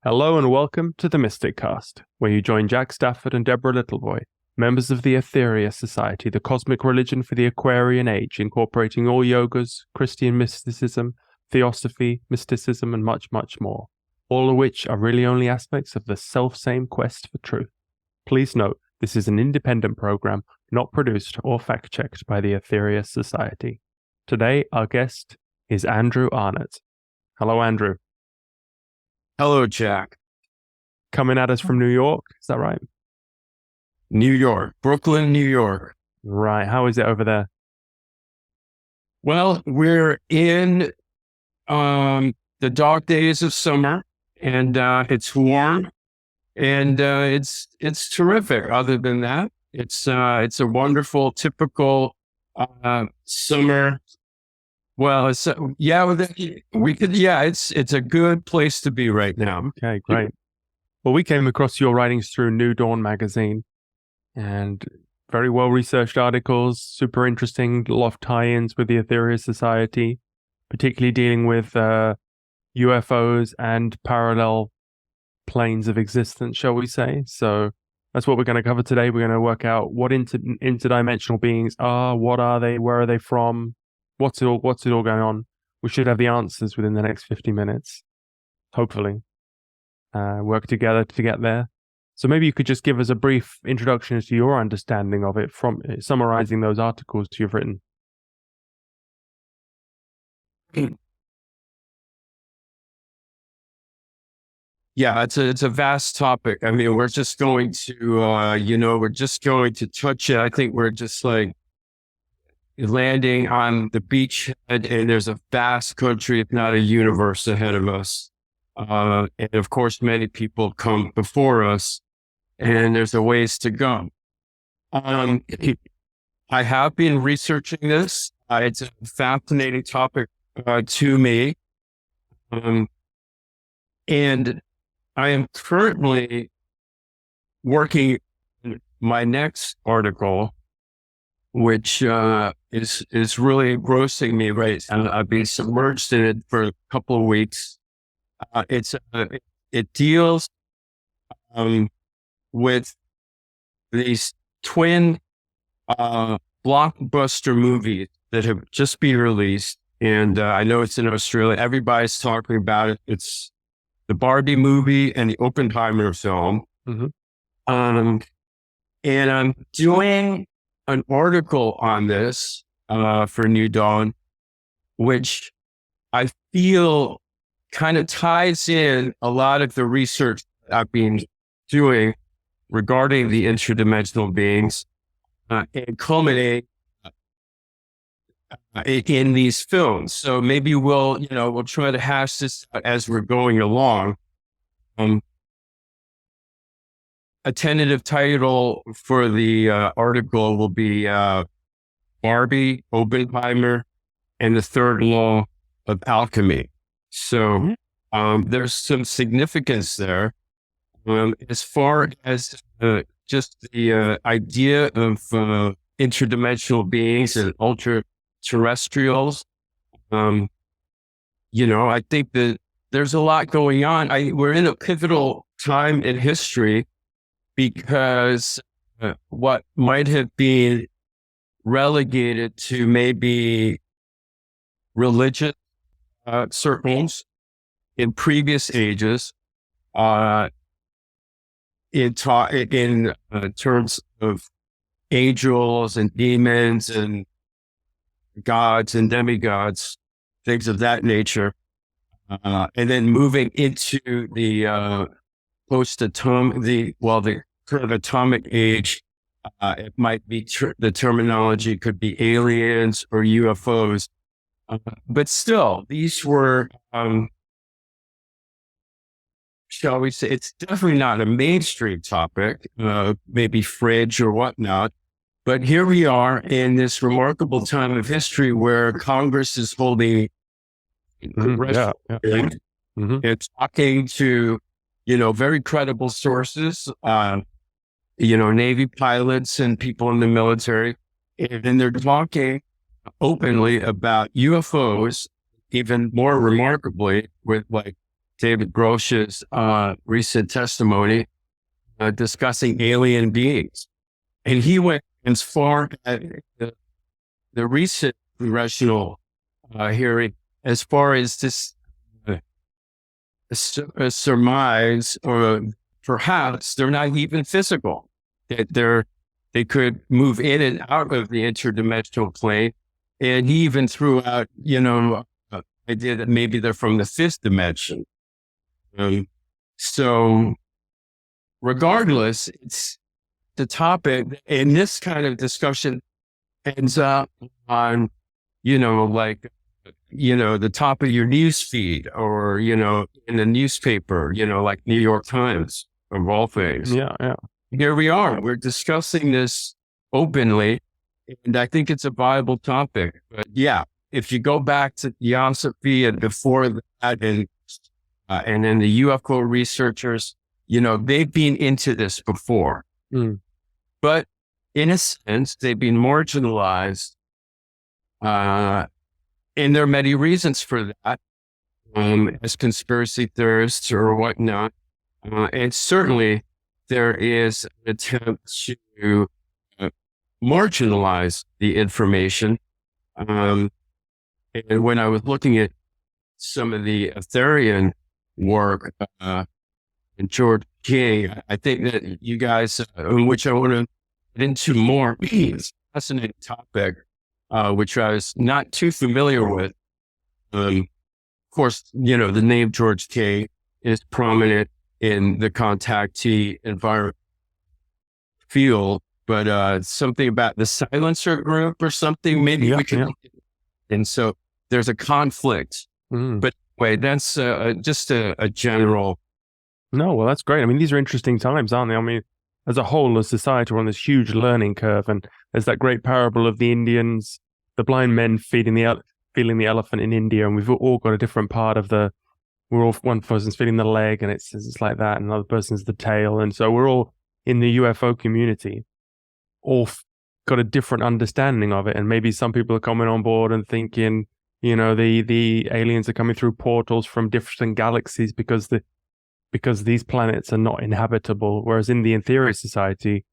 Hello and welcome to the Mystic Cast, where you join Jack Stafford and Debra Littleboy, members of the Aetherius Society, the cosmic religion for the Aquarian Age, incorporating all yogas, Christian mysticism, theosophy, mysticism, and much, much more, all of which are really only aspects of the self-same quest for truth. Please note, this is an independent program, not produced or fact-checked by the Aetherius Society. Today, our guest is Andrew Arnott. Hello, Andrew. Hello, Jack. Coming at us from New York, is that right? New York, Brooklyn, New York. Right. How is it over there? Well, we're in the dark days of summer, and it's warm, and it's terrific. Other than that, it's a wonderful, typical summer. Well, it's a good place to be right now. Okay, great. Well, we came across your writings through New Dawn magazine, and very well-researched articles, super interesting, a lot of tie-ins with the Aetherius Society, particularly dealing with UFOs and parallel planes of existence, shall we say. So that's what we're going to cover today. We're going to work out what interdimensional beings are, what are they, where are they from, what's it all going on. We should have the answers within the next 50 minutes, hopefully. Work together to get there. So maybe you could just give us a brief introduction as to your understanding of it, from summarizing those articles you've written. Yeah, it's a vast topic. I mean, we're just going to touch it. I think we're just like landing on the beach, and there's a vast country, if not a universe, ahead of us. And of course, many people come before us, and there's a ways to go. I have been researching this. It's a fascinating topic to me. And I am currently working on my next article, which is really engrossing me, right? And I've been submerged in it for a couple of weeks. It deals with these twin blockbuster movies that have just been released, and I know it's in Australia. Everybody's talking about it. It's the Barbie movie and the Oppenheimer film. Mm-hmm. And I'm doing an article on this for New Dawn, which I feel kind of ties in a lot of the research I've been doing regarding the interdimensional beings and culminate in these films. So maybe we'll try to hash this out as we're going along. A tentative title for the article will be Barbie, Oppenheimer, and the Third Law of Alchemy. So there's some significance there. As far as just the idea of interdimensional beings and ultra-terrestrials, I think that there's a lot going on. We're in a pivotal time in history, because what might have been relegated to maybe religious circles in previous ages, in terms of angels and demons and gods and demigods, things of that nature, and then moving into the the current atomic age. It might be the terminology could be aliens or UFOs, but still, these were, shall we say, it's definitely not a mainstream topic, maybe fringe or whatnot. But here we are in this remarkable time of history where Congress is holding congressional hearings and talking to very credible sources, Navy pilots and people in the military. And they're talking openly about UFOs, even more remarkably, with like David Grosh's recent testimony discussing alien beings. And he went as far as the recent congressional hearing, as far as this surmise, or perhaps they're not even physical, that they could move in and out of the interdimensional plane. And he even threw out, idea that maybe they're from the fifth dimension. So regardless, it's the topic, and this kind of discussion ends up on, the top of your news feed, or, in the newspaper, like New York Times, of all things. Yeah. Here we are. We're discussing this openly, and I think it's a viable topic. But yeah, if you go back to Theosophy and before that, and then the UFO researchers, they've been into this before. But in a sense, they've been marginalized. And there are many reasons for that, as conspiracy theorists or whatnot. And certainly there is an attempt to marginalize the information. And when I was looking at some of the Aetherian work, and George King, I think that you guys, which I want to get into more, it's a fascinating topic, which I was not too familiar with. Of course, the name George King is prominent in the contactee environment field, but something about the silencer group or something, maybe we can. And so there's a conflict. But wait, that's just a general. No, well, that's great. I mean, these are interesting times, aren't they? I mean, as a whole, as society, we're on this huge learning curve. And there's that great parable of the Indians, the blind men feeding the elephant in India. And we've all got a different part of one person's feeding the leg, and it's like that. And another person's the tail. And so we're all in the UFO community, all got a different understanding of it. And maybe some people are coming on board and thinking, the aliens are coming through portals from different galaxies because these planets are not inhabitable. Whereas in the Aetherius Society,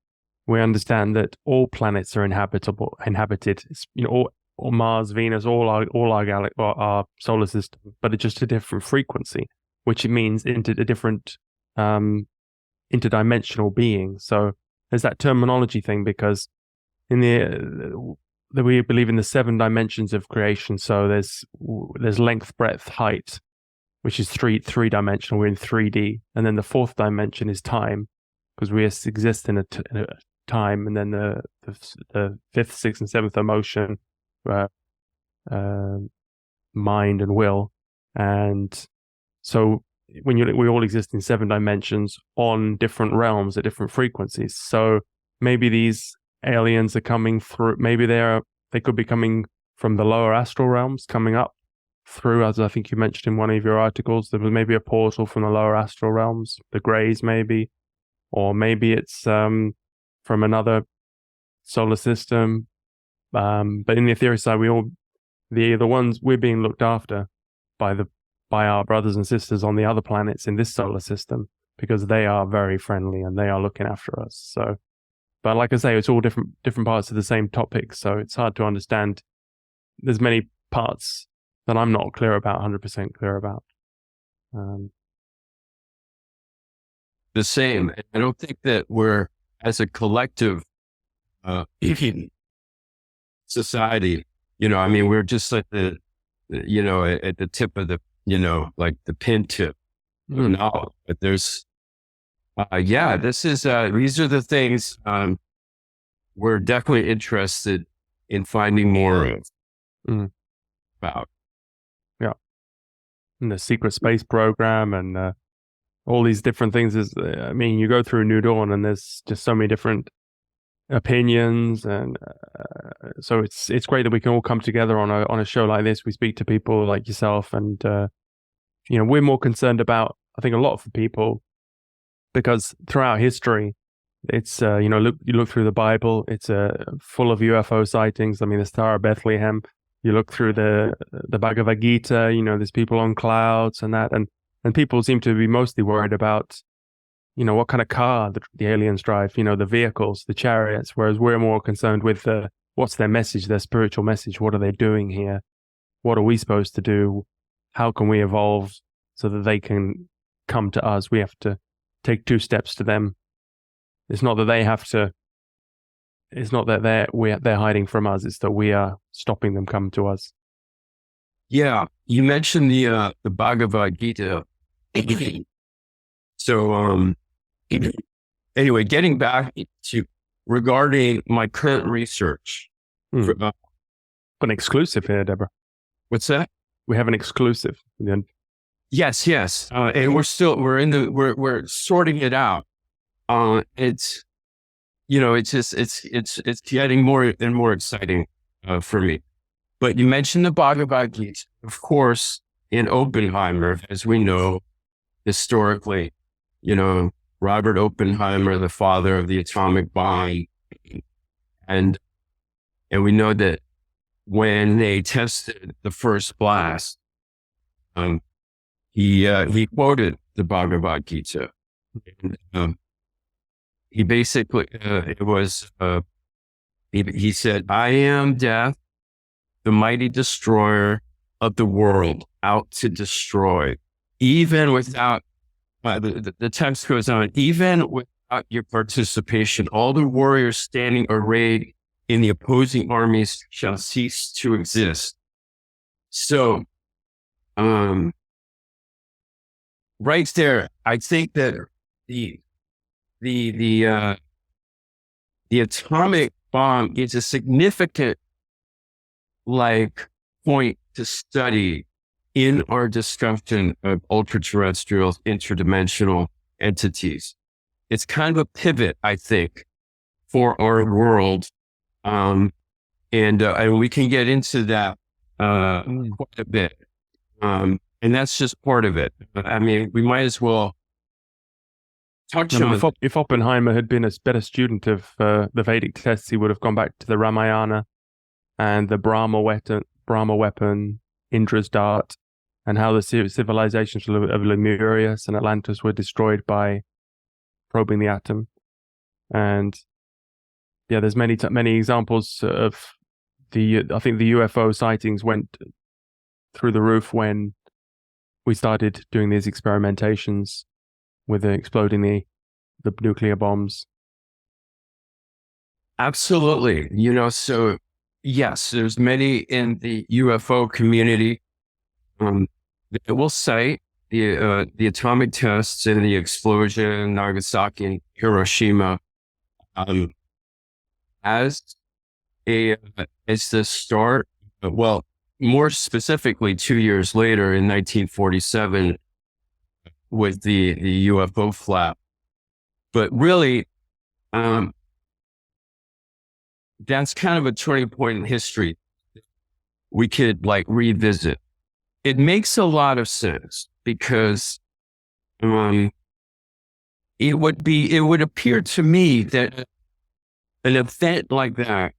we understand that all planets are inhabited. All Mars, Venus, all our solar system, but it's just a different frequency, which means into a different interdimensional being. So there's that terminology thing, because we believe in the 7 dimensions of creation. So there's length, breadth, height, which is three dimensional. We're in 3D, and then the 4th dimension is time, because we exist in a time, and then the 5th, 6th, and 7th are motion, mind, and will. And so we all exist in 7 dimensions on different realms at different frequencies. So maybe these aliens are coming through. Maybe they could be coming from the lower astral realms, coming up through, as I think you mentioned in one of your articles, there was maybe a portal from the lower astral realms, the Greys maybe, or maybe it's from another solar system. But in the Aetherius side, the ones we're being looked after by our brothers and sisters on the other planets in this solar system, because they are very friendly and they are looking after us. So, but like I say, it's all different parts of the same topic, so it's hard to understand. There's many parts that I'm not 100% clear about. The same. I don't think that we're, as a collective society, we're just like at the tip of the, like the pin tip. No, but there's, these are the things we're definitely interested in finding more of about. Yeah. And the secret space program and all these different things you go through New Dawn and there's just so many different opinions, and so it's great that we can all come together on a show like this. We speak to people like yourself, and we're more concerned about, I think, a lot of people, because throughout history, it's you look through the Bible, it's full of UFO sightings. I mean, the Star of Bethlehem. You look through the Bhagavad Gita, there's people on clouds and that, and And people seem to be mostly worried about, what kind of car the aliens drive, the vehicles, the chariots, whereas we're more concerned with what's their message, their spiritual message. What are they doing here? What are we supposed to do? How can we evolve so that they can come to us? We have to take 2 steps to them. It's not that they have to. It's not that they're hiding from us. It's that we are stopping them come to us. Yeah, you mentioned the Bhagavad Gita. So anyway, getting back to regarding my current research. An exclusive here, Debra. What's that? We have an exclusive. Yes. And we're sorting it out. It's getting more and more exciting for me. But you mentioned the Bhagavad Gita, of course, in Oppenheimer, as we know, historically, Robert Oppenheimer, the father of the atomic bomb. And we know that when they tested the first blast, he quoted the Bhagavad Gita. And, he basically, he said, "I am death, the mighty destroyer of the world, out to destroy." Even without, the text goes on, even without your participation, all the warriors standing arrayed in the opposing armies shall cease to exist. So, right there, I think that the atomic bomb is a significant point to study in our discussion of ultra-terrestrial interdimensional entities. It's kind of a pivot, I think, for our world. And we can get into that quite a bit. And that's just part of it. I mean, we might as well touch on. If Oppenheimer had been a better student of the Vedic texts, he would have gone back to the Ramayana and the Brahma weapon, Indra's dart, and how the civilizations of Lemurius and Atlantis were destroyed by probing the atom. And yeah, there's many examples of I think the UFO sightings went through the roof when we started doing these experimentations with exploding the nuclear bombs. Absolutely. So yes, there's many in the UFO community that will cite the atomic tests and the explosion in Nagasaki and Hiroshima as the start. Well, more specifically, 2 years later in 1947 with the UFO flap. But really, that's kind of a turning point in history we could revisit. It makes a lot of sense because it would appear to me that an event like that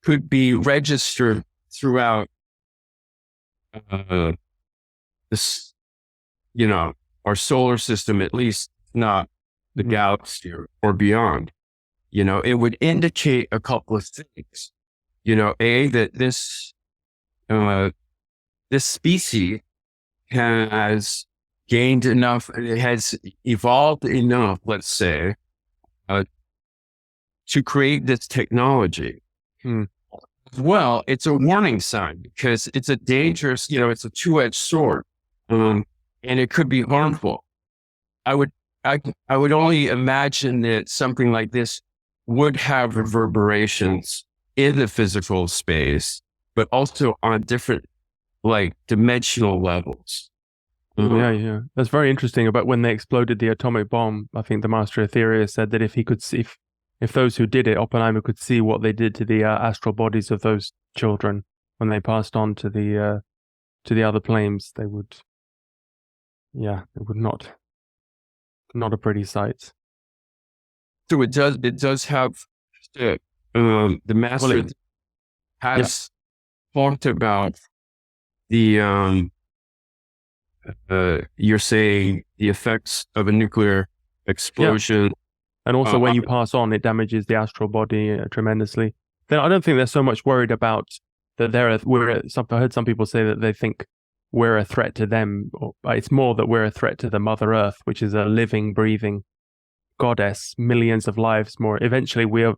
could be registered throughout this, our solar system, at least not the galaxy or beyond. It would indicate a couple of things. That this species has gained enough, it has evolved enough, let's say, to create this technology. Well, it's a warning sign because it's a dangerous, it's a two-edged sword, and it could be harmful. I would only imagine that something like this would have reverberations in the physical space, but also on different dimensional levels. Yeah. That's very interesting about when they exploded the atomic bomb. I think the master Aetherius said that if he could see, if those who did it, Oppenheimer could see what they did to the astral bodies of those children when they passed on to the other planes, they would not a pretty sight. So it does have the master has talked about the you're saying the effects of a nuclear explosion. And also when you pass on, it damages the astral body tremendously. Then I don't think they're so much worried about that I heard some people say that they think we're a threat to them. It's more that we're a threat to the Mother Earth, which is a living, breathing goddess, millions of lives more. Eventually we are,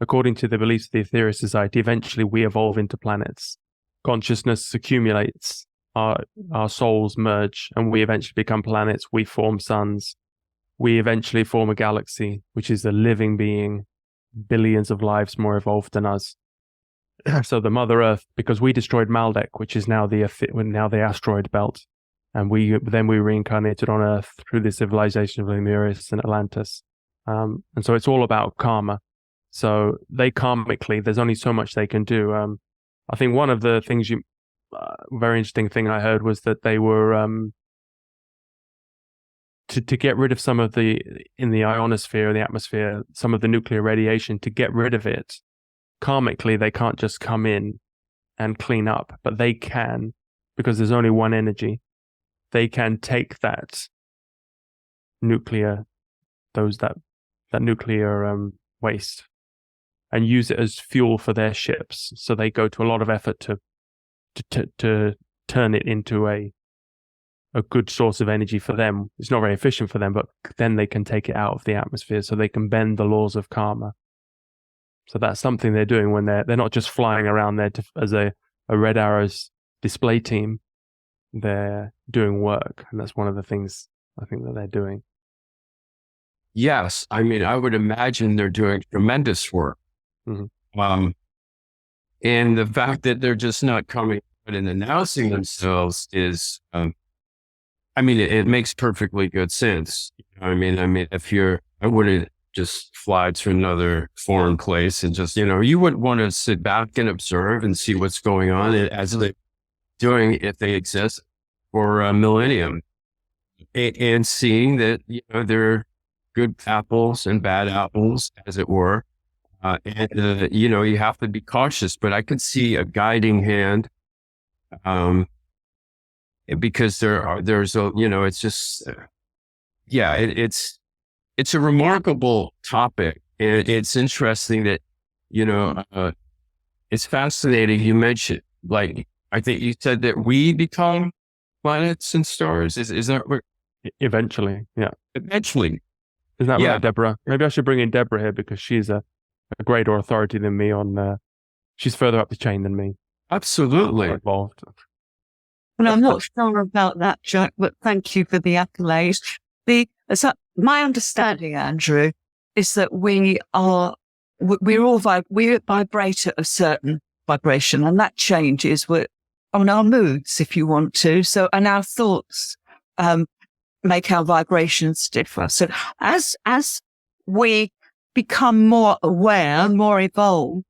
according to the beliefs of the Aetherius Society, eventually we evolve into planets. Consciousness accumulates, our souls merge, and we eventually become planets. We form suns. We eventually form a galaxy, which is a living being, billions of lives more evolved than us. So the Mother Earth, because we destroyed Maldek, which is now the asteroid belt, and we reincarnated on Earth through the civilization of Lemurius and Atlantis. And so it's all about karma. So they karmically, there's only so much they can do. I think one of the things very interesting thing I heard was that they were to get rid of some of in the ionosphere, the atmosphere, some of the nuclear radiation, to get rid of it. Karmically, they can't just come in and clean up, but they can, because there's only one energy. They can take that nuclear, that nuclear waste, and use it as fuel for their ships. So they go to a lot of effort to turn it into a good source of energy for them. It's not very efficient for them, but then they can take it out of the atmosphere, so they can bend the laws of karma. So that's something they're doing when they're not just flying around there as a Red Arrows display team. They're doing work, and that's one of the things I think that they're doing. Yes, I mean, I would imagine they're doing tremendous work. Mm-hmm. And the fact that they're just not coming out and announcing themselves is, I mean, it makes perfectly good sense. I mean, I wouldn't just fly to another foreign place and just, you wouldn't want to sit back and observe and see what's going on as they're doing, if they exist, for a millennium, and seeing that, there are good apples and bad apples, as it were. You have to be cautious, but I could see a guiding hand, because it's just, it's a remarkable topic. And it's interesting that, it's fascinating. You mentioned, I think you said that we become planets and stars. Is that what? Eventually, yeah. Eventually. Isn't that right, Debra? Maybe I should bring in Debra here, because she's a greater authority than me on, she's further up the chain than me. Absolutely. Involved. Well, I'm not sure about that, Jack, but thank you for the accolade. My understanding, Andrew, is that we vibrate at a certain vibration, and that changes on our moods, if you want to. So, and our thoughts make our vibrations differ. So, as we become more aware, more evolved,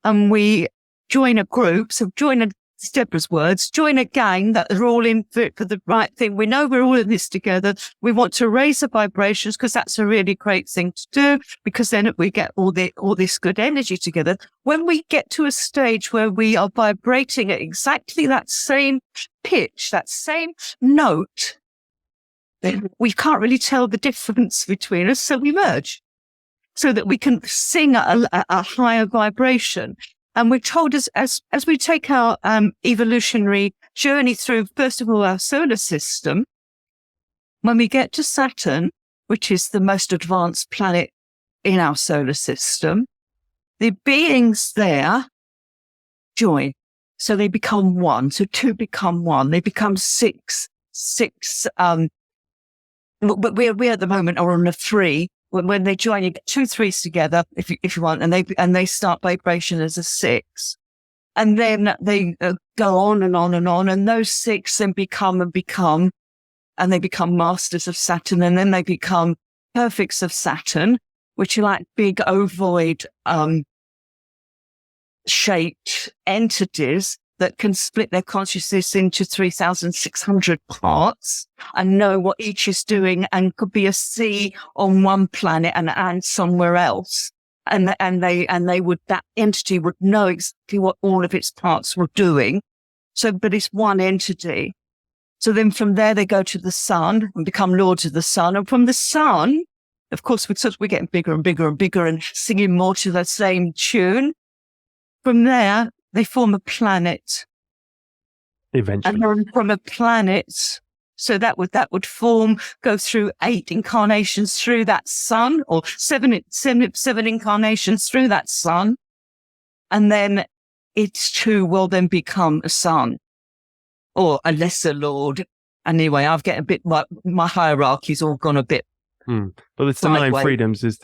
and we join a group, Debra's words, join a gang that are all in for the right thing. We know we're all in this together. We want to raise the vibrations, because that's a really great thing to do, because then we get all this good energy together. When we get to a stage where we are vibrating at exactly that same pitch, that same note, then we can't really tell the difference between us. So we merge so that we can sing at a higher vibration. And we're told as we take our evolutionary journey through, first of all, our solar system, when we get to Saturn, which is the most advanced planet in our solar system, the beings there join. So they become one. So two become one. They become six. But we at the moment are on a 3. When they join, you get 2 3s together, if you want, and they start vibration as a 6, and then they go on and on and on, and those 6 then become, and they become masters of Saturn, and then they become perfects of Saturn, which are like big ovoid shaped entities that can split their consciousness into 3,600 parts and know what each is doing, and could be a C on one planet and somewhere else. And that entity would know exactly what all of its parts were doing. So, but it's one entity. So then from there, they go to the sun and become lords of the sun. And from the sun, of course, we're getting bigger and bigger and bigger and singing more to the same tune. From there, they form a planet. Eventually. And then from a planet, so that would form, go through 8 incarnations through that sun, or seven incarnations through that sun. And then it too will then become a sun or a lesser lord. Anyway, I've get a bit, my hierarchy's all gone a bit. But it's the 9 freedoms is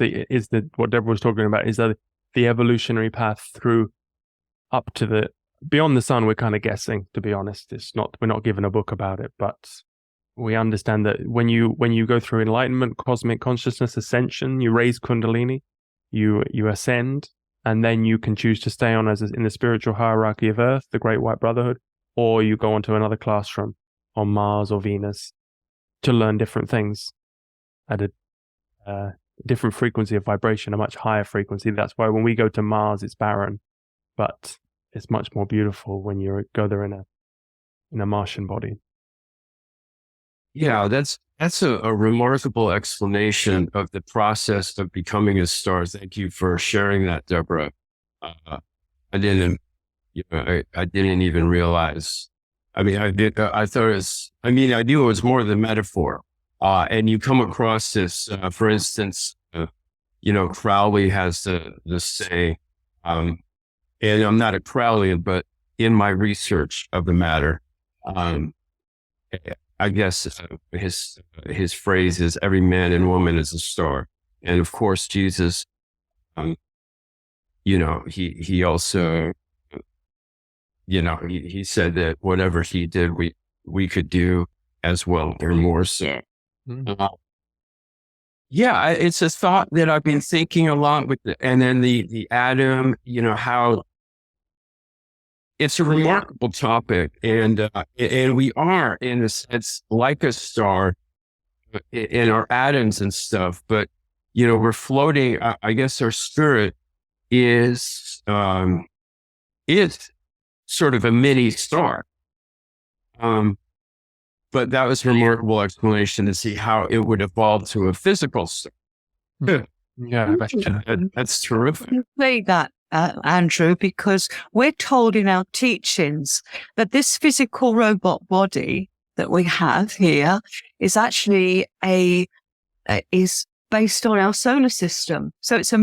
what Debra was talking about, is the evolutionary path through up to the, beyond the sun. We're kind of guessing, to be honest. We're not given a book about it, but we understand that when you go through enlightenment, cosmic consciousness, ascension, you raise Kundalini, you ascend, and then you can choose to stay on in the spiritual hierarchy of Earth, the Great White Brotherhood, or you go onto another classroom on Mars or Venus to learn different things at a different frequency of vibration, a much higher frequency. That's why when we go to Mars, it's barren, but it's much more beautiful when you go there in a Martian body. Yeah, that's a remarkable explanation of the process of becoming a star. Thank you for sharing that, Debra. I didn't even realize. I mean, I thought it was, I knew it was more than metaphor. And you come across this, for instance, Crowley has the saying, and I'm not a Crowleyan, but in my research of the matter, I guess his phrase is every man and woman is a star. And of course, Jesus, he also, he said that whatever he did, we could do as well or more so. Yeah. It's a thought that I've been thinking a lot with and then the atom, how it's a remarkable topic, and we are in a sense like a star in our atoms and stuff, but we're floating. I guess our spirit is sort of a mini star. But that was a remarkable explanation to see how it would evolve to a physical star. Yeah, that's terrific. Say that, Andrew, because we're told in our teachings that this physical robot body that we have here is actually is based on our solar system. So it's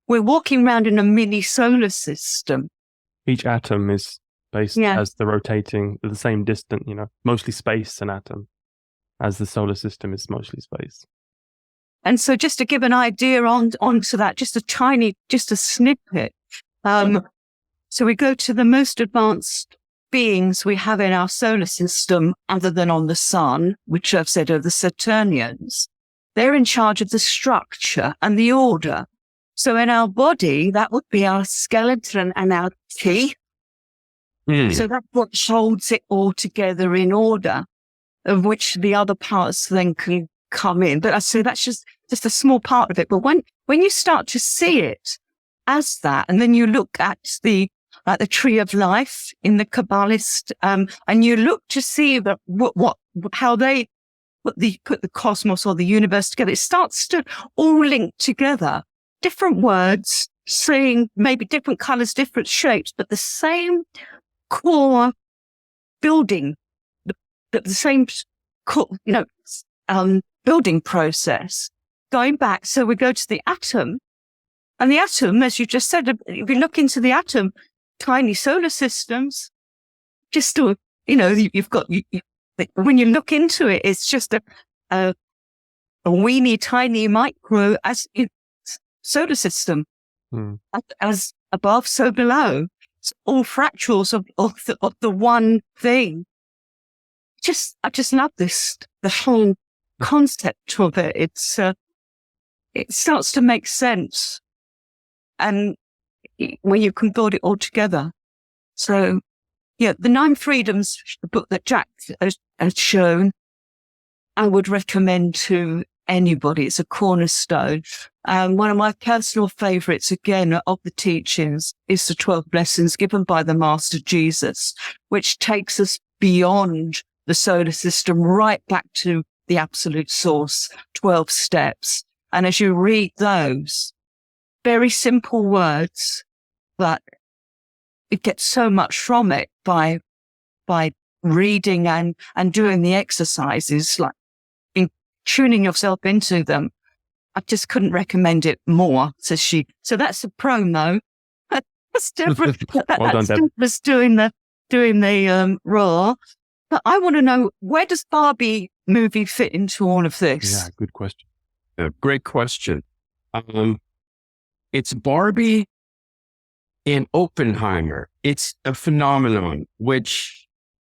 we're walking around in a mini solar system. Each atom is based as the same distance, mostly space, an atom, as the solar system is mostly space. And so just to give an idea onto that, just a snippet. So we go to the most advanced beings we have in our solar system, other than on the sun, which I've said are the Saturnians. They're in charge of the structure and the order. So in our body, that would be our skeleton and our teeth. So that's what holds it all together in order, of which the other parts then can come in. But I say that's just a small part of it. But when you start to see it as that, and then you look at the tree of life in the Kabbalist, and you look to see that how they put the cosmos or the universe together, it starts to all link together. Different words, saying maybe different colors, different shapes, but the same core building, the same building process going back. So we go to the atom, and the atom, as you just said, if you look into the atom, tiny solar systems, just to, you've got, when you look into it, it's just a weeny tiny micro solar system, as above, so below. It's all fractals of the one thing. I just love the whole concept of it. It starts to make sense, and when you can build it all together. So, yeah, the 9 Freedoms, the book that Jack has shown, I would recommend to anybody. It's a cornerstone. One of my personal favorites, again, of the teachings is the 12 lessons given by the Master Jesus, which takes us beyond the solar system right back to the absolute source, 12 steps. And as you read those very simple words, but it gets so much from it by reading and doing the exercises, like tuning yourself into them. I just couldn't recommend it more, says she. So that's a promo. That's Debra. Well done, Deb. Debra's doing the raw. But I want to know, where does Barbie movie fit into all of this? Yeah, good question. Great question. It's Barbie and Oppenheimer. It's a phenomenon which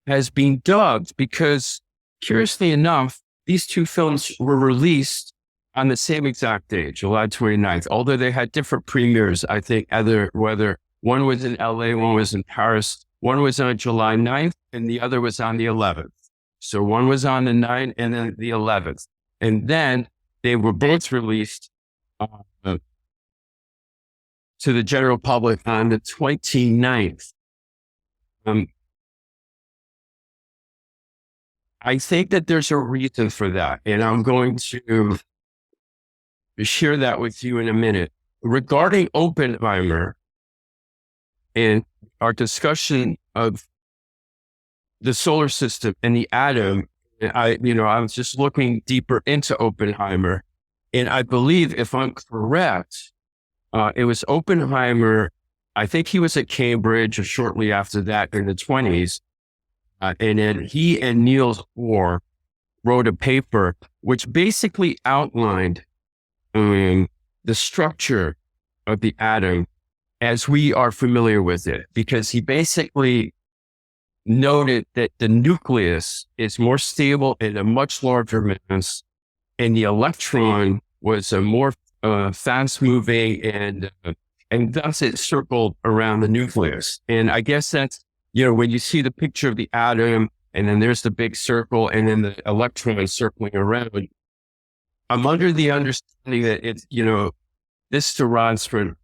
has been dubbed because, curiously enough, these two films were released on the same exact day, July 29th, although they had different premieres. I think whether one was in LA, one was in Paris, one was on July 9th and the other was on the 11th. So one was on the 9th and then the 11th. And then they were both released to the general public on the 29th. I think that there's a reason for that, and I'm going to share that with you in a minute. Regarding Oppenheimer and our discussion of the solar system and the atom, I was just looking deeper into Oppenheimer, and I believe, if I'm correct, it was Oppenheimer. I think he was at Cambridge or shortly after that in the 20s. And then he and Niels Bohr wrote a paper which basically outlined the structure of the atom as we are familiar with it, because he basically noted that the nucleus is more stable in a much larger mass, and the electron was a more fast-moving, and thus it circled around the nucleus. And I guess that's, when you see the picture of the atom, and then there's the big circle, and then the electron circling around, I'm under the understanding that it's, this derives from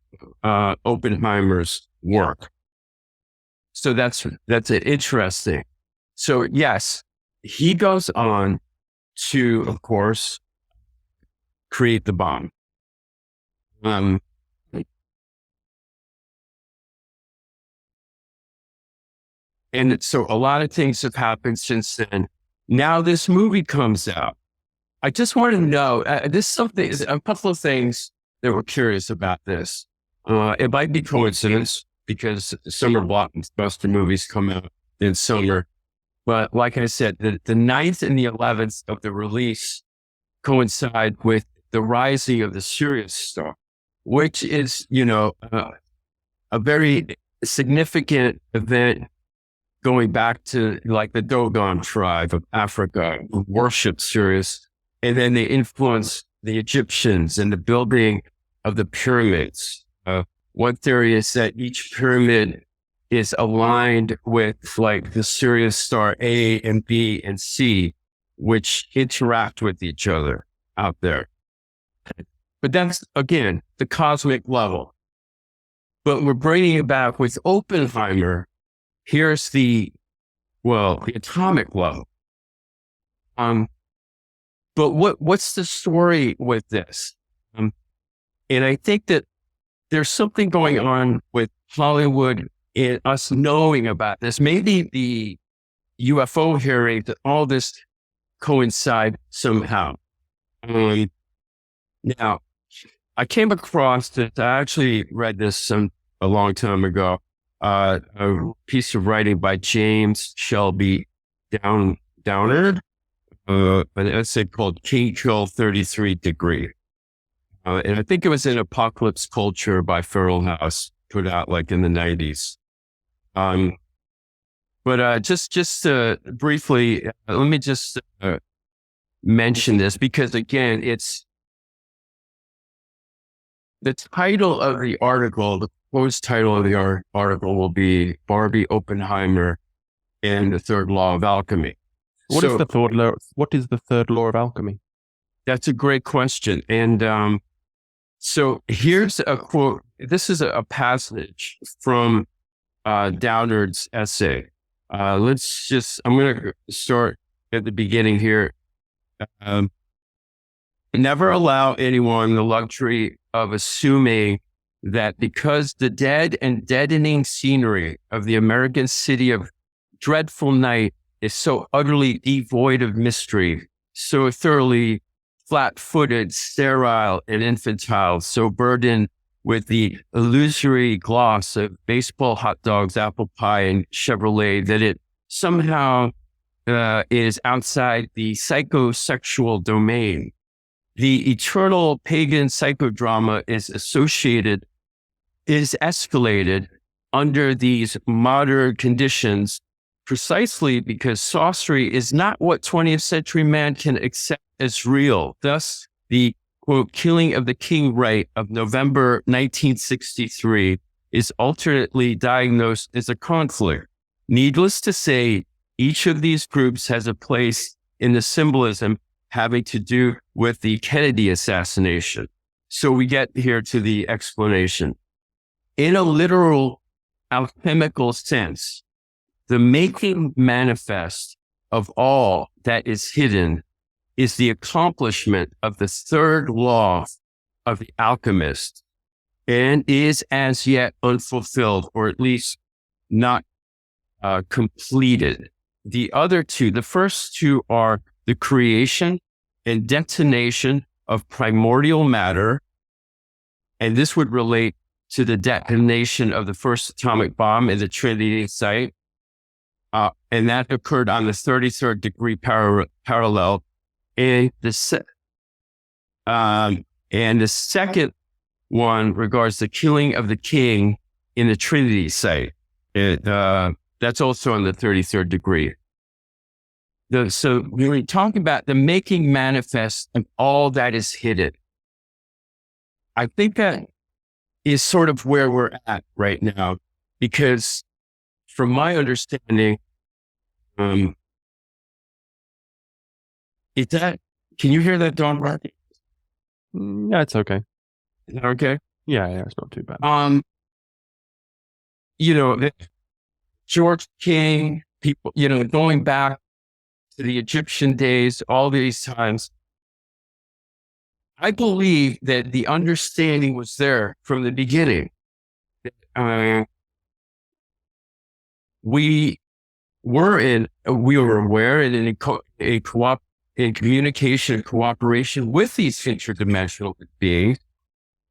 Oppenheimer's work. So that's interesting. So yes, he goes on to, of course, create the bomb. And so a lot of things have happened since then. Now this movie comes out. I just want to know, a couple of things that we're curious about this. It might be coincidence because summer blockbuster movies come out in summer. But like I said, the 9th and the 11th of the release coincide with the rising of the Sirius star, which is, a very significant event going back to like the Dogon tribe of Africa who worshiped Sirius. And then they influenced the Egyptians in the building of the pyramids. One theory is that each pyramid is aligned with like the Sirius star A and B and C, which interact with each other out there. But that's, again, the cosmic level. But we're bringing it back with Oppenheimer. Here's the atomic level. But what's the story with this? And I think that there's something going on with Hollywood and us knowing about this. Maybe the UFO hearing, that all this coincide somehow. Now, I came across this, I actually read this a long time ago, a piece of writing by James Shelby Downard, an essay called King Kill 33 Degree. And I think it was in Apocalypse Culture by Feral House, put out like in the 90s. But just briefly, let me just mention this because, again, it's the title of the article, the proposed title of the article will be Barbie, Oppenheimer, and the Third Law of Alchemy. What is the third law of alchemy? That's a great question. And so here's a quote. This is a passage from Downard's essay. I'm going to start at the beginning here. Never allow anyone the luxury of assuming that because the dead and deadening scenery of the American city of dreadful night is so utterly devoid of mystery, so thoroughly flat-footed, sterile, and infantile, so burdened with the illusory gloss of baseball, hot dogs, apple pie, and Chevrolet, that it somehow is outside the psychosexual domain. The eternal pagan psychodrama is escalated under these modern conditions precisely because sorcery is not what 20th century man can accept as real. Thus, the quote, killing of the king rite of November 1963 is alternately diagnosed as a conflict. Needless to say, each of these groups has a place in the symbolism having to do with the Kennedy assassination. So we get here to the explanation. In a literal alchemical sense, the making manifest of all that is hidden is the accomplishment of the third law of the alchemist and is as yet unfulfilled, or at least not completed. The other two, the first two are the creation and detonation of primordial matter. And this would relate to the detonation of the first atomic bomb in the Trinity site. And that occurred on the 33rd degree parallel. And the second one regards the killing of the king in the Trinity site. That's also on the 33rd degree. So when we talk about the making manifest of all that is hidden, I think that is sort of where we're at right now, because from my understanding, can you hear that dog barking? Yeah, it's okay. Is that okay? Yeah, it's not too bad. George King, people, going back to the Egyptian days, all these times, I believe that the understanding was there from the beginning. We were aware and in communication and cooperation with these interdimensional beings,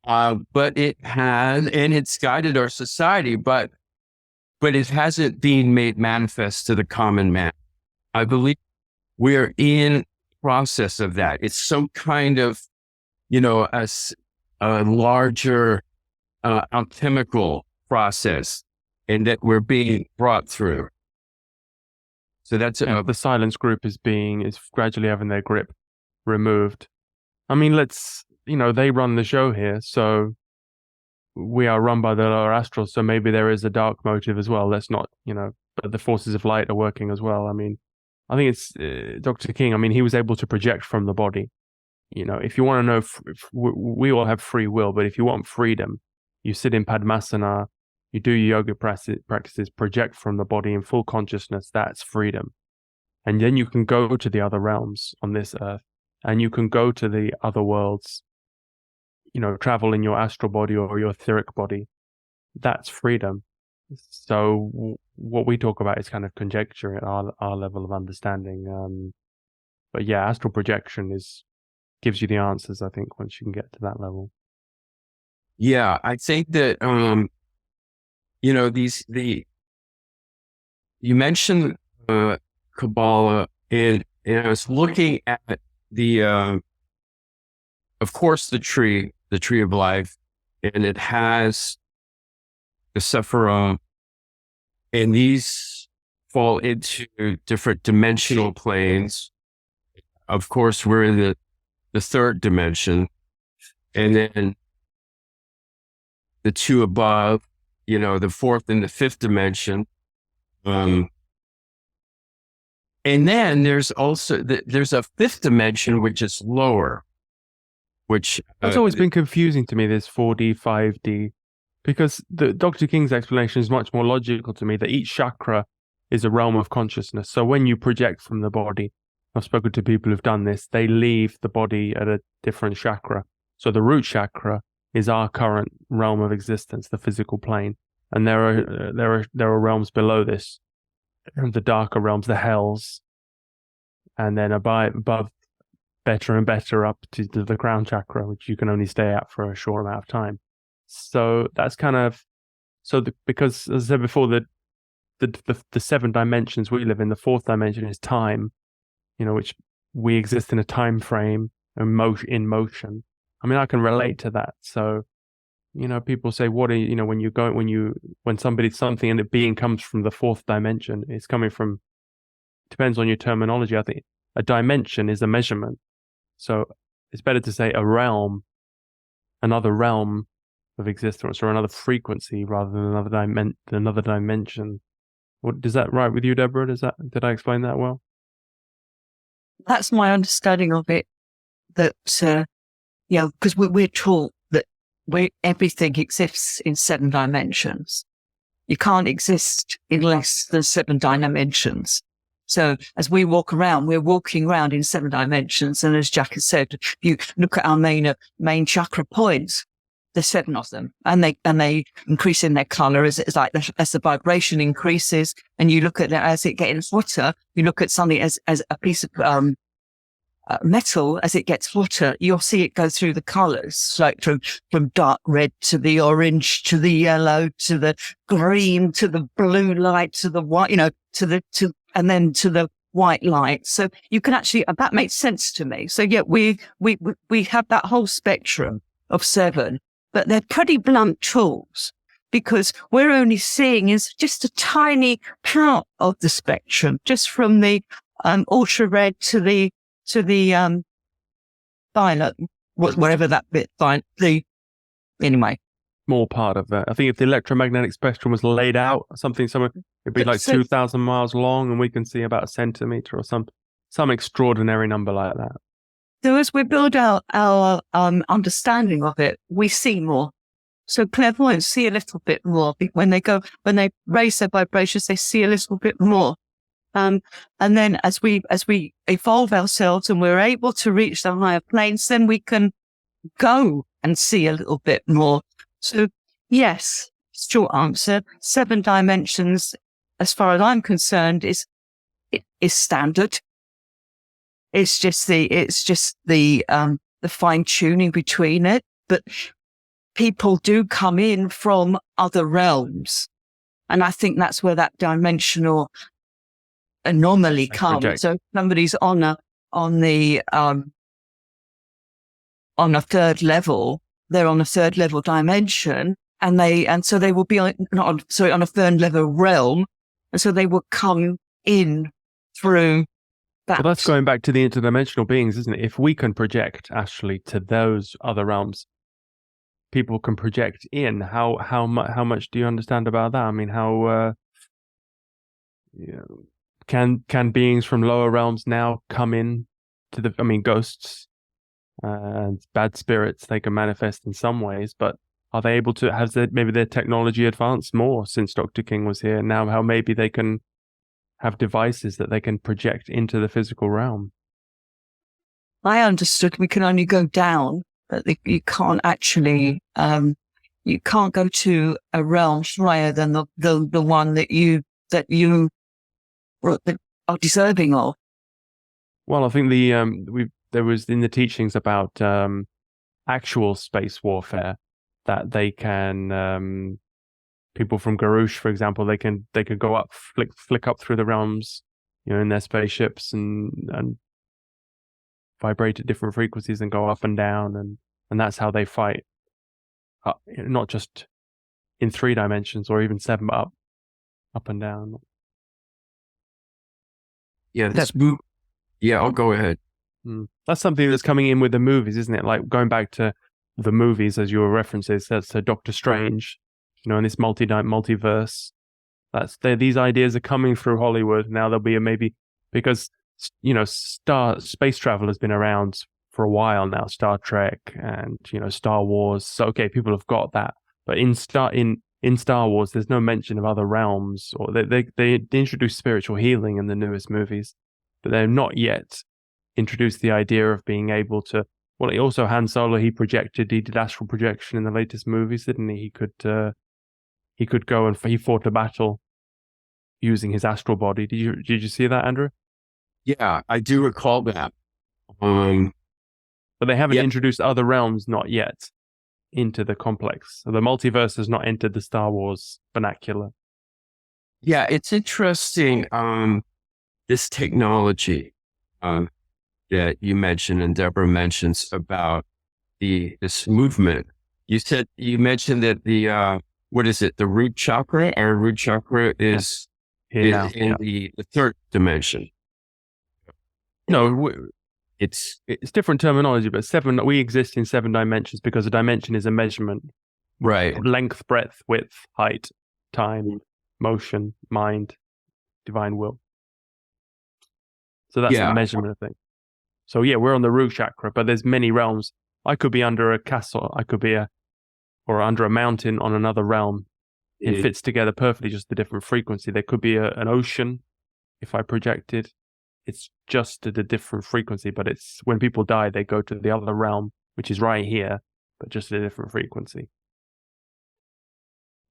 but it's guided our society, but it hasn't been made manifest to the common man. I believe we're in process of that. It's some kind of, a larger alchemical process, and that we're being brought through. So that's the silence group is gradually having their grip removed. I mean, they run the show here, so we are run by the lower astral, so maybe there is a dark motive as well. Let's not, but the forces of light are working as well. I mean, I think it's Dr. King. I mean, he was able to project from the body. If you want to know, if we all have free will, but if you want freedom, you sit in Padmasana, you do yoga practices, project from the body in full consciousness. That's freedom. And then you can go to the other realms on this earth, and you can go to the other worlds, travel in your astral body or your etheric body. That's freedom. So what we talk about is kind of conjecture at our level of understanding. But yeah, astral projection gives you the answers, I think, once you can get to that level. Yeah, I think that, you mentioned Kabbalah, and I was looking at of course, the tree of life, and it has the Sephirah, and these fall into different dimensional planes. Of course, we're in the third dimension, and then the two above, the fourth and the fifth dimension. And then there's also there's a fifth dimension, which is lower, which it's always been confusing to me, this 4D, 5D, because the Dr. King's explanation is much more logical to me, that each chakra is a realm of consciousness. So when you project from the body, I've spoken to people who've done this, they leave the body at a different chakra. So the root chakra is our current realm of existence, the physical plane. And there are realms below this, the darker realms, the hells, and then above, better and better up to the crown chakra, which you can only stay at for a short amount of time. So that's kind of because, as I said before, the 7 dimensions we live in, the 4th dimension is time, which we exist in a time frame in motion. I mean, I can relate to that. So, people say, what are you, when something and a being comes from the 4th dimension, it's coming from, depends on your terminology. I think a dimension is a measurement. So it's better to say a realm, another realm of existence, or another frequency rather than another dimension. What does that right with you, Deborah? Did I explain that well? That's my understanding of it. That because we're taught that everything exists in 7 dimensions. You can't exist in less than 7 dimensions. So as we walk around, we're walking around in 7 dimensions. And as Jack has said, if you look at our main chakra points, there's 7 of them, and they increase in their color as the vibration increases. And you look at it as it gets hotter. You look at something as a piece of metal. As it gets hotter, you'll see it go through the colors, like from dark red to the orange to the yellow to the green to the blue light to the white, and then to the white light. So you can actually, that makes sense to me. So yeah, we have that whole spectrum of 7. But they're pretty blunt tools, because we're only seeing is just a tiny part of the spectrum, just from the ultra red to the violet, whatever that bit. Anyway, Small part of that. I think if the electromagnetic spectrum was laid out, somewhere, it'd be like 2,000 miles long, and we can see about a centimeter or some extraordinary number like that. So as we build out our understanding of it, we see more. So clairvoyants see a little bit more. When they raise their vibrations, they see a little bit more. And then as we evolve ourselves and we're able to reach the higher planes, then we can go and see a little bit more. So yes, short answer, 7 dimensions, as far as I'm concerned, is standard. It's just the fine tuning between it. But people do come in from other realms. And I think that's where that dimensional anomaly comes. So somebody's on a 3rd level, they're on a 3rd level dimension, and so they will be on a 3rd level realm. And so they will come in through. Well, that's going back to the interdimensional beings, isn't it? If we can project actually to those other realms, people can project in. How much do you understand about that? I mean, how can beings from lower realms now come in to ghosts and bad spirits? They can manifest in some ways, but are they able to? Maybe their technology advanced more since Dr. King was here? Now, how maybe they can have devices that they can project into the physical realm. I understood we can only go down, but you can't actually, you can't go to a realm higher than the one that you are deserving of. Well, I think there was in the teachings about actual space warfare that they can. People from Garush, for example, they can go up, flick up through the realms, in their spaceships and vibrate at different frequencies and go up and down, and that's how they fight. Not just in 3 dimensions or even 7, but up and down. Yeah, I'll go ahead. That's something that's coming in with the movies, isn't it? Like going back to the movies, as you were referencing, that's Doctor Strange. In this multiverse, these ideas are coming through Hollywood. Now there'll be maybe, because, space travel has been around for a while now, Star Trek and, Star Wars. So, okay, people have got that. But in in Star Wars, there's no mention of other realms, or they introduce spiritual healing in the newest movies, but they're not yet introduced the idea of being able to. Well, also Han Solo, he did astral projection in the latest movies, didn't he? He could go and he fought a battle using his astral body. Did you see that, Andrew? Yeah, I do recall that. But they haven't introduced other realms, not yet, into the complex. So the multiverse has not entered the Star Wars vernacular. Yeah, it's interesting. This technology that you mentioned and Debra mentions about this movement. You mentioned that the what is it? The root chakra. Our root chakra is in the third dimension. No, it's different terminology, but we exist in 7 dimensions because a dimension is a measurement. Right. Length, breadth, width, height, time, motion, mind, divine will. So that's a measurement thing. So yeah, we're on the root chakra, but there's many realms. I could be under a castle. I could be or under a mountain on another realm. It fits together perfectly, just a different frequency. There could be an ocean if I projected. It's just at a different frequency, but it's when people die, they go to the other realm, which is right here, but just at a different frequency.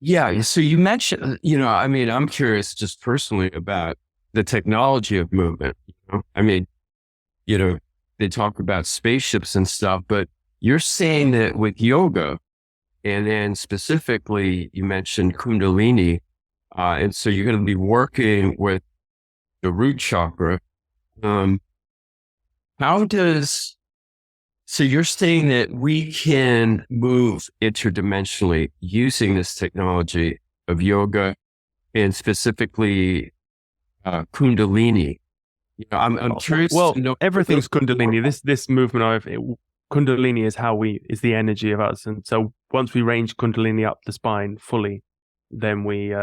Yeah. So you mentioned, I'm curious just personally about the technology of movement. They talk about spaceships and stuff, but you're saying that with yoga, and then specifically you mentioned Kundalini, and so you're going to be working with the root chakra. So you're saying that we can move interdimensionally using this technology of yoga and specifically Kundalini. I'm curious. Well, everything's Kundalini. This movement Kundalini is the energy of us, and so once we range Kundalini up the spine fully, then we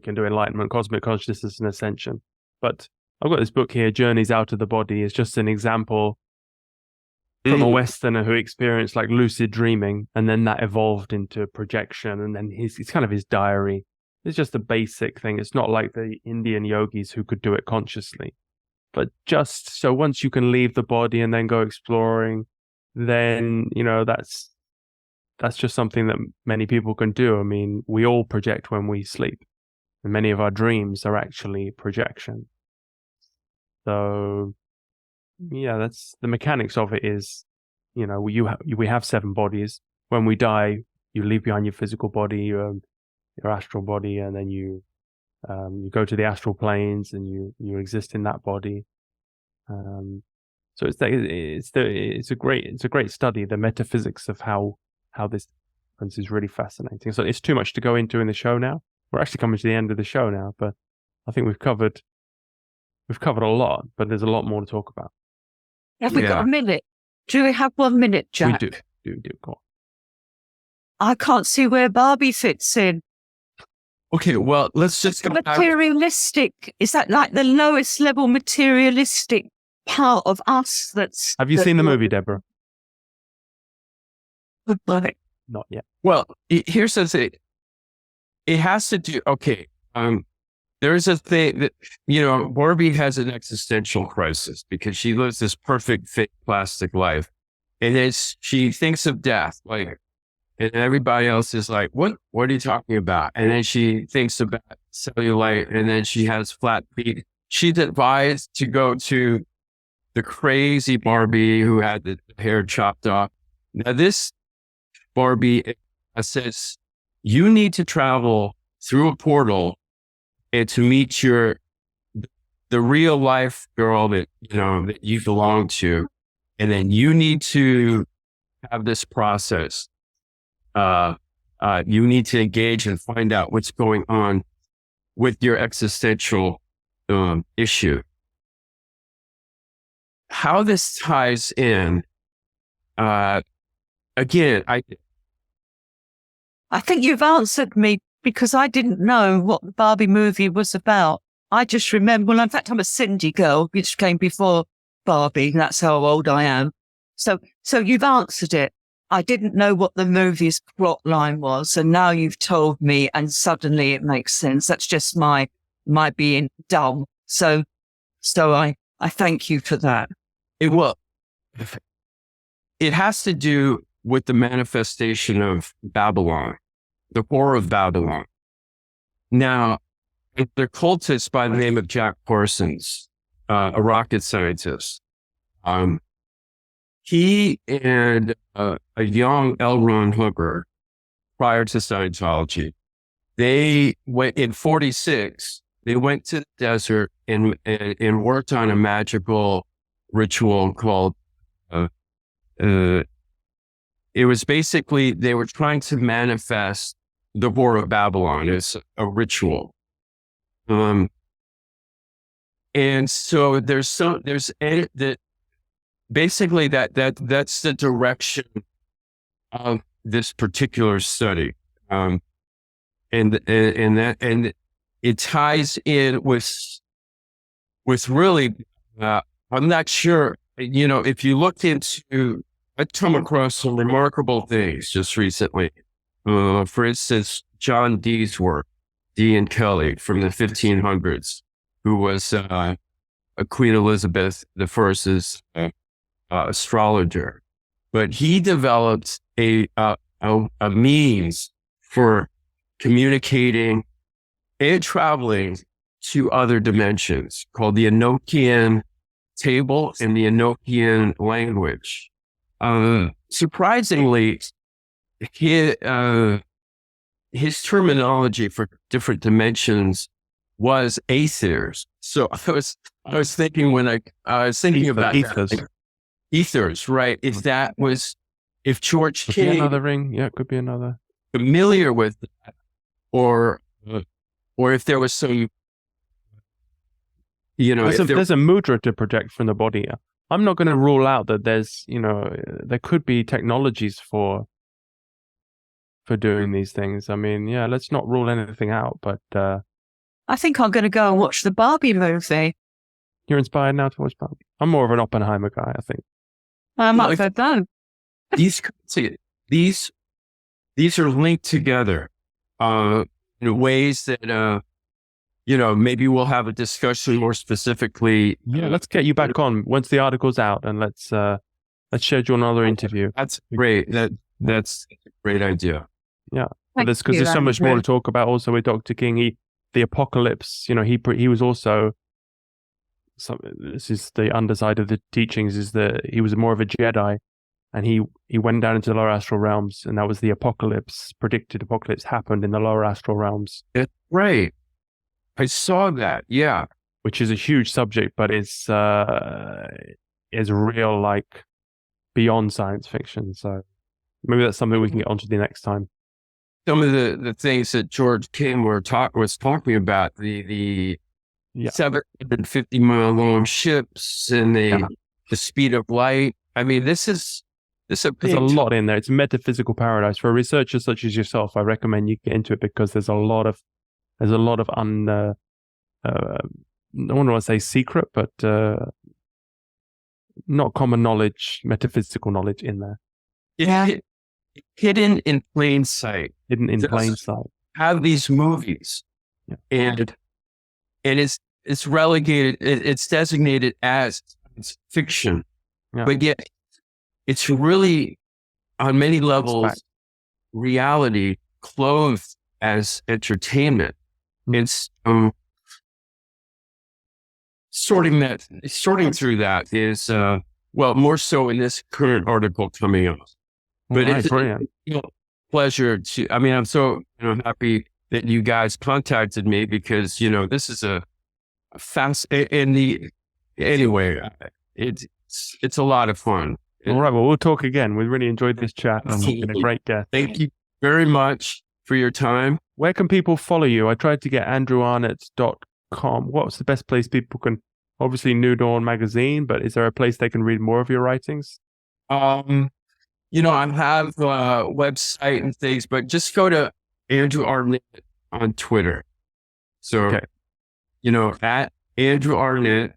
can do enlightenment, cosmic consciousness, and ascension. But I've got this book here, Journeys Out of the Body. It's just an example from a Westerner who experienced like lucid dreaming, and then that evolved into projection, and then it's kind of his diary. It's just a basic thing. It's not like the Indian yogis who could do it consciously. But just so once you can leave the body and then go exploring, then, that's just something that many people can do. I mean, we all project when we sleep, and many of our dreams are actually projection. So, yeah, that's the mechanics of it is, we have 7 bodies. When we die, you leave behind your physical body, your astral body, and then you go to the astral planes and you exist in that body. So it's a great study. The metaphysics of how this happens is really fascinating. So it's too much to go into in the show now. We're actually coming to the end of the show now, but I think we've covered a lot, but there's a lot more to talk about. Have we got a minute? Do we have 1 minute, Jack? We do. Go on. I can't see where Barbie fits in. Okay, well, let's just go materialistic. Is that like the lowest level materialistic part of us? Have you seen the movie, Debra? Not yet. Well, here's the thing. It has to do. Okay, there's a thing that Barbie has an existential crisis because she lives this perfect, fake plastic life, and she thinks of death, like. And everybody else is like, what are you talking about? And then she thinks about cellulite, and then she has flat feet. She's advised to go to the crazy Barbie who had the hair chopped off. Now this Barbie says, you need to travel through a portal and to meet the real life girl that you belong to. And then you need to have this process. You need to engage and find out what's going on with your existential issue. How this ties in, again, I think you've answered me because I didn't know what the Barbie movie was about. I just remember, in fact, I'm a Cindy girl, which came before Barbie. That's how old I am. So you've answered it. I didn't know what the movie's plot line was, and now you've told me, and suddenly it makes sense. That's just my being dumb. So I thank you for that. It has to do with the manifestation of Babylon, the horror of Babylon. Now, the cultist by the name of Jack Parsons, a rocket scientist, he and a young L. Ron Hubbard, prior to Scientology, they went in 46. They went to the desert and worked on a magical ritual called. It was basically they were trying to manifest the War of Babylon as a ritual. And so basically that's the direction of this particular study. And it ties in with really, I'm not sure, if you looked into, I've come across some remarkable things just recently. For instance, John Dee's work, Dee and Kelly from the 1500s, who was a Queen Elizabeth I's astrologer, but he developed a means for communicating and traveling to other dimensions called the Enochian table and the Enochian language. Surprisingly, his terminology for different dimensions was Aetherius. So I was thinking when I was thinking about ethers. Ethers, right? If George Could be King another ring. Yeah, it could be another. familiar with that, or if there was some, There's a mudra to project from the body. I'm not going to rule out that there could be technologies for doing these things. I mean, yeah, let's not rule anything out, but I think I'm going to go and watch the Barbie movie. You're inspired now to watch Barbie. I'm more of an Oppenheimer guy, I think. I might go down. these are linked together in ways that maybe we'll have a discussion more specifically. Yeah, let's get you back on once the article's out, and let's schedule another interview. That's great. That's a great idea. Yeah, because there's so much more to talk about. Also with Dr. King, the apocalypse. He was also. This is the underside of the teachings: is that he was more of a Jedi, and he went down into the lower astral realms, and that was the apocalypse. Predicted apocalypse happened in the lower astral realms. Right. I saw that. Yeah, which is a huge subject, but is real, like beyond science fiction. So maybe that's something we can get onto the next time. Some of the things that George King was talking about, the 750 mile long ships and the speed of light. I mean, there's a lot in there. It's a metaphysical paradise for a researcher such as yourself. I recommend you get into it because there's a lot of I don't want to say secret, but not common knowledge, metaphysical knowledge in there. Yeah, hidden in plain sight. Hidden in plain sight. Have these movies, and it's relegated. It's designated as fiction, but yet it's really on many levels reality clothed as entertainment. It's sorting through that is more so in this current article coming up. But it's brilliant. Pleasure to. I mean, I'm so happy that you guys contacted me because this is a fast anyway. It's a lot of fun. All right, well, we'll talk again. We really enjoyed this chat. You've been a great guest. Thank you very much for your time. Where can people follow you? I tried to get andrewarnett.com. What's the best place people can, obviously New Dawn magazine, but is there a place they can read more of your writings? I have a website and things, but just go to Andrew Arnett on Twitter. So, at Andrew Arnett,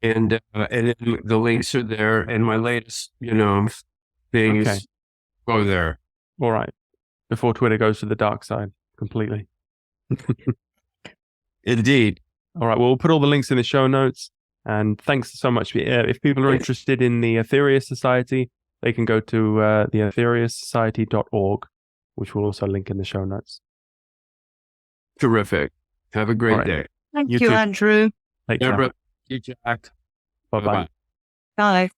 and the links are there, and my latest, things. Go there. All right. Before Twitter goes to the dark side completely. Indeed. All right. Well, we'll put all the links in the show notes. And thanks so much. If people are interested in the Aetherius Society, they can go to the aetheriussociety.org, which we'll also link in the show notes. Terrific. Have a great day. Thank You you, too. Andrew. Take care. Debra, you Jack. Bye-bye. Bye.